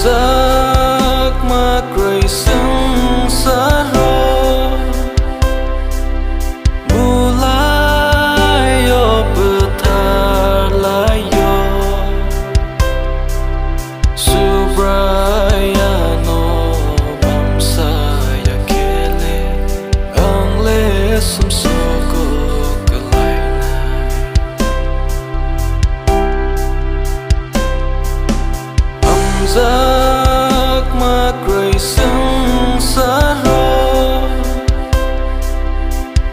giấc mơ cười sương xa rô bù lai yo bờ thà lai yo subraya no bam sa ya kele ang le sum so ko kalai na giấc mơ cười sương xa rô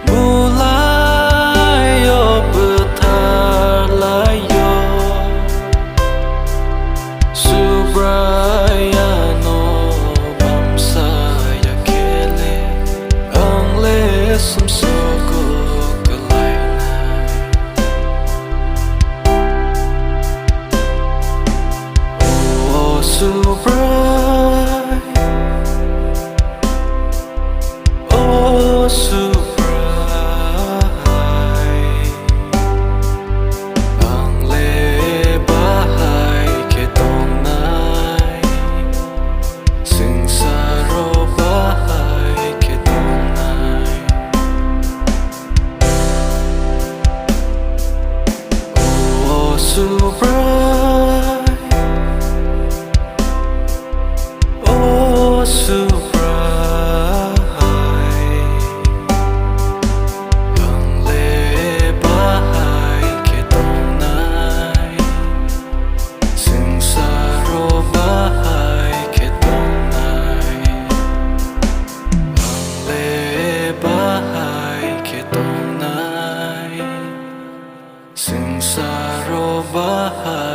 bù lai yo bờ thà lai yo subraya no bam sa ya kele ang le sum so ko kalai na oh subraya Sing sa ro bahai